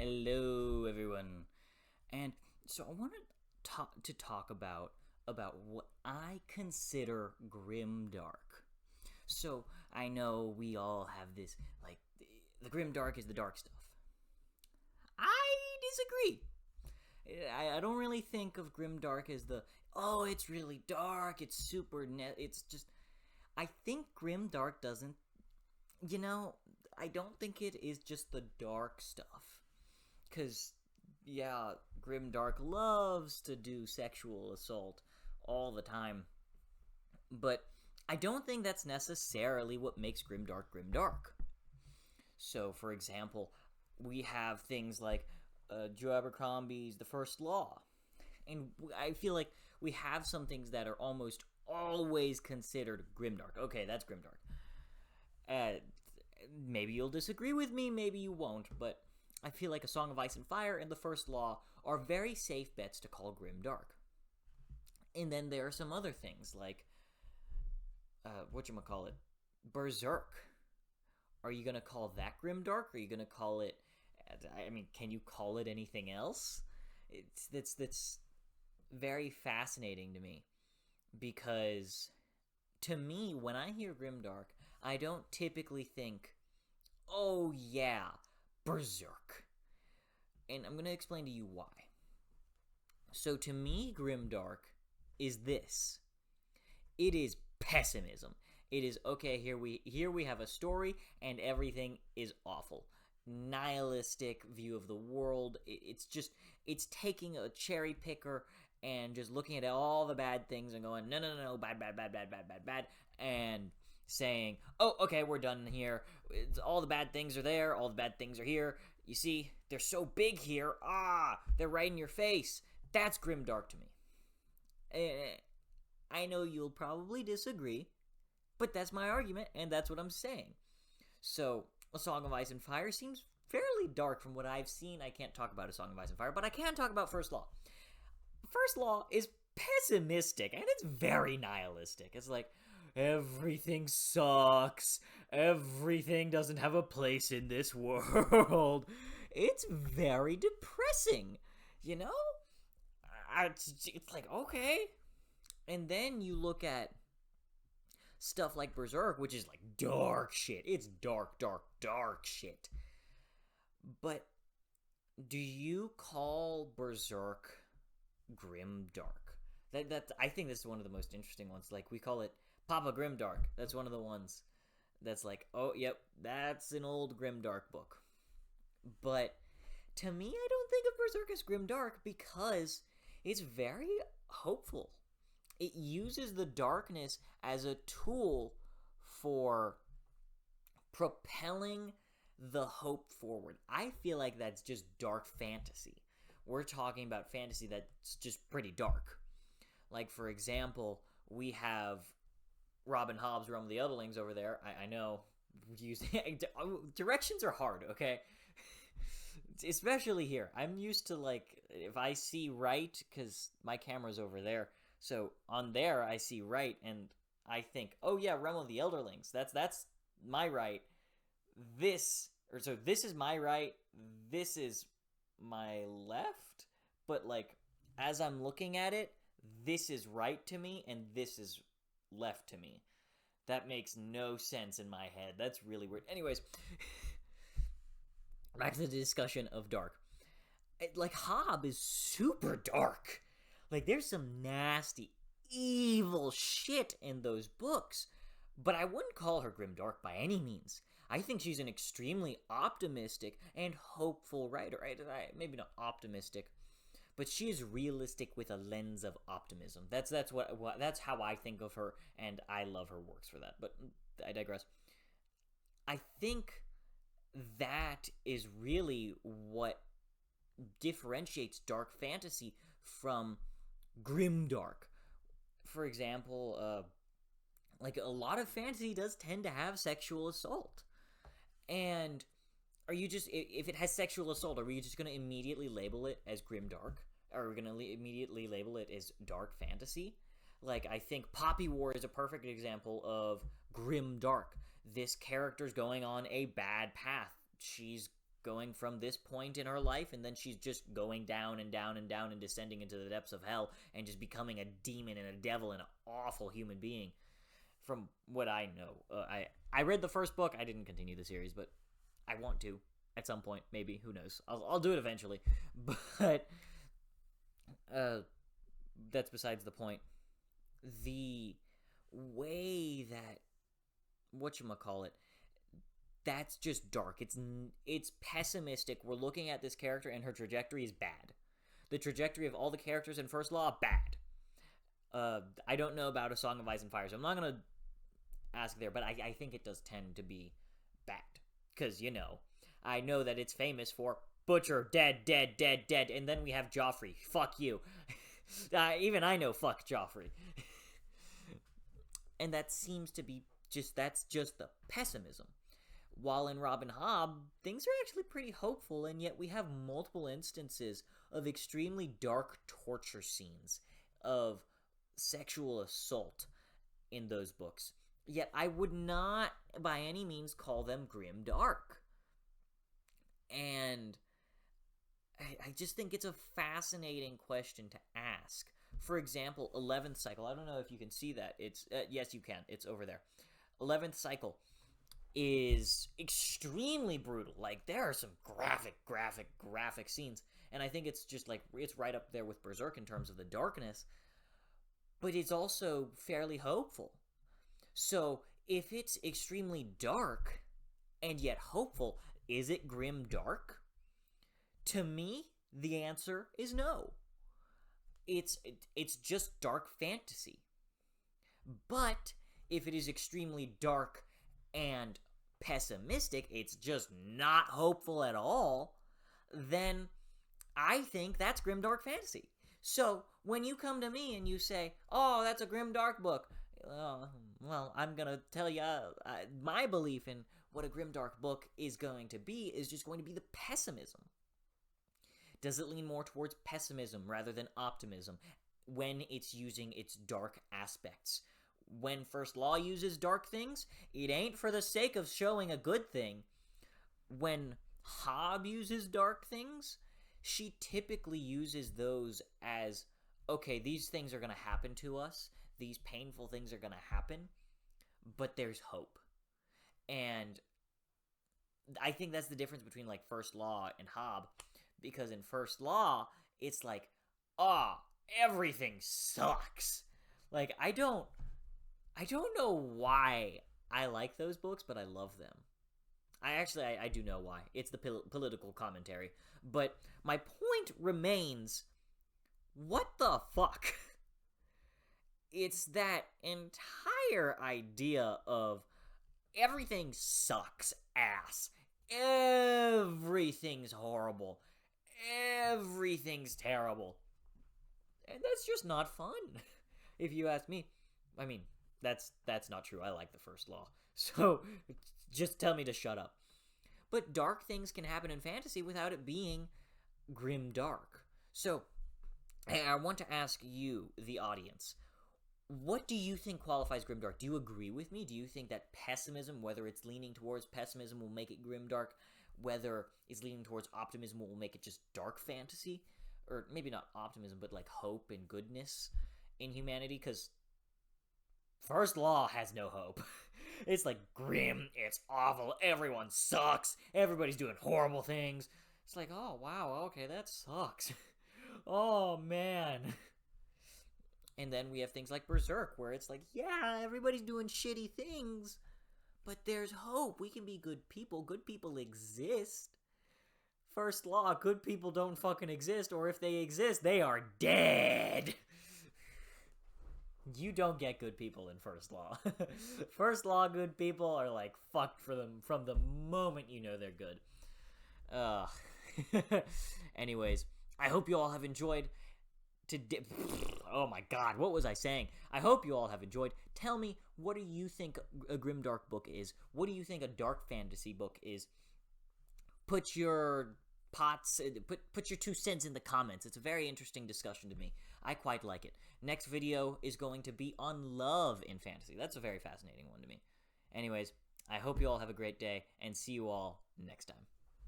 Hello, everyone. And so I wanted to talk about what I consider grimdark. So I know we all have this the grimdark is the dark stuff. I disagree. I don't really think of grimdark as it's really dark. It's it's just I think grimdark doesn't. You know, I don't think it is just the dark stuff. Because, yeah, Grimdark loves to do sexual assault all the time. But I don't think that's necessarily what makes Grimdark Grimdark. So, for example, we have things like Joe Abercrombie's The First Law. And I feel like we have some things that are almost always considered grimdark. Okay, that's grimdark. Uh, Maybe you'll disagree with me, maybe you won't, but I feel like A Song of Ice and Fire and The First Law are very safe bets to call grimdark. And then there are some other things like, whatchamacallit, Berserk. Are you going to call that grimdark? Are you going to call it, I mean, can you call it anything else? That's very fascinating to me because to me, when I hear grimdark, I don't typically think, oh yeah, Berserk. And I'm going to explain to you why. So to me, grimdark is this. It is pessimism. It is, okay, here we have a story and everything is awful. Nihilistic view of the world. It's taking a cherry picker and just looking at all the bad things and going, no, bad, bad, and saying, oh, okay, we're done here. All the bad things are there. All the bad things are here. You see, they're so big here. They're right in your face. That's grimdark to me. I know you'll probably disagree, but that's my argument, and that's what I'm saying. So, A Song of Ice and Fire seems fairly dark from what I've seen. I can't talk about A Song of Ice and Fire, but I can talk about First Law. First Law is pessimistic, and it's very nihilistic. It's like, everything sucks. Everything doesn't have a place in this world. It's very depressing, you know? It's like, okay. And then you look at stuff like Berserk, which is like dark shit. It's dark shit. But do you call Berserk grimdark? That I think this is one of the most interesting ones. Like, we call it Papa Grimdark. That's one of the ones that's like, oh, yep, that's an old grimdark book. But to me, I don't think of Berserk as grimdark because it's very hopeful. It uses the darkness as a tool for propelling the hope forward. I feel like that's just dark fantasy. We're talking about fantasy that's just pretty dark. Like, for example, we have Robin Hobb's Realm of the Elderlings over there. I know using directions are hard, okay? Especially here. I'm used to, like, if I see right, because my camera's over there, so on there I see right, and I think, oh yeah, Realm of the Elderlings. That's my right. This is my right. This is my left. But like, as I'm looking at it, this is right to me, and this is left to me. That makes no sense in my head. That's really weird. Anyways, back to the discussion of dark. Like, Hobb is super dark. Like, there's some nasty, evil shit in those books. But I wouldn't call her grimdark by any means. I think she's an extremely optimistic and hopeful writer. Maybe not optimistic, but she is realistic with a lens of optimism. That's how I think of her, and I love her works for that. But I digress. I think that is really what differentiates dark fantasy from grimdark. For example, like, a lot of fantasy does tend to have sexual assault. And are you just, if it has sexual assault, are we just going to immediately label it as grimdark? Are we going to immediately label it as dark fantasy? Like, I think Poppy War is a perfect example of grimdark. This character's going on a bad path. She's going from this point in her life, and then she's just going down and down and down and descending into the depths of hell and just becoming a demon and a devil and an awful human being. From what I know, I read the first book. I didn't continue the series, but I want to at some point. Maybe, who knows? I'll do it eventually. But that's besides the point. The way that whatchamacallit, that's just dark. It's pessimistic. We're looking at this character and her trajectory is bad. The trajectory of all the characters in First Law, bad. I don't know about A Song of Ice and Fire, so I'm not going to ask there, but I think it does tend to be bad. Because, I know that it's famous for Butcher, dead, and then we have Joffrey. Fuck you. Even I know fuck Joffrey. And that seems to be that's just the pessimism. While in Robin Hobb, things are actually pretty hopeful, and yet we have multiple instances of extremely dark torture scenes, of sexual assault in those books. Yet I would not by any means call them grimdark. And I just think it's a fascinating question to ask. For example, 11th Cycle. I don't know if you can see that. It's yes, you can. It's over there. 11th Cycle is extremely brutal. Like, there are some graphic scenes. And I think it's just, it's right up there with Berserk in terms of the darkness. But it's also fairly hopeful. So, if it's extremely dark and yet hopeful, is it grim dark? To me, the answer is no. It's just dark fantasy. But if it is extremely dark and pessimistic, it's just not hopeful at all, then I think that's grimdark fantasy. So when you come to me and you say, oh, that's a grimdark book, well, I'm going to tell you my belief in what a grimdark book is going to be is just going to be the pessimism. Does it lean more towards pessimism rather than optimism when it's using its dark aspects? When First Law uses dark things, it ain't for the sake of showing a good thing. When Hobb uses dark things, she typically uses those as, okay, these things are going to happen to us. These painful things are going to happen, but there's hope. And I think that's the difference between, First Law and Hobb. Because in First Law, it's everything sucks. I don't know why I like those books, but I love them. I do know why. It's the political commentary. But my point remains, what the fuck? It's that entire idea of everything sucks ass. Everything's horrible. Everything's terrible. And that's just not fun, if you ask me. I mean, that's not true. I like the First Law. So, just tell me to shut up. But dark things can happen in fantasy without it being grim dark. So, I want to ask you, the audience, what do you think qualifies grimdark? Do you agree with me? Do you think that pessimism, whether it's leaning towards pessimism, will make it grimdark? Whether it's leaning towards optimism will make it just dark fantasy? Or maybe not optimism, but hope and goodness in humanity? Because First Law has no hope. It's grim, it's awful, everyone sucks, everybody's doing horrible things. It's oh wow, okay, that sucks. Oh man. And then we have things like Berserk, where it's yeah, everybody's doing shitty things, but there's hope. We can be good people. Good people exist. First Law, good people don't fucking exist, or if they exist, they are dead. You don't get good people in First Law. First Law good people are fucked for them from the moment you know they're good. Anyways, I hope you all have enjoyed oh my god, what was I saying? I hope you all have enjoyed. Tell me, what do you think a grimdark book is? What do you think a dark fantasy book is? Put your put your 2 cents in the comments. It's a very interesting discussion to me. I quite like it. Next video is going to be on love in fantasy. That's a very fascinating one to me. Anyways, I hope you all have a great day, and see you all next time.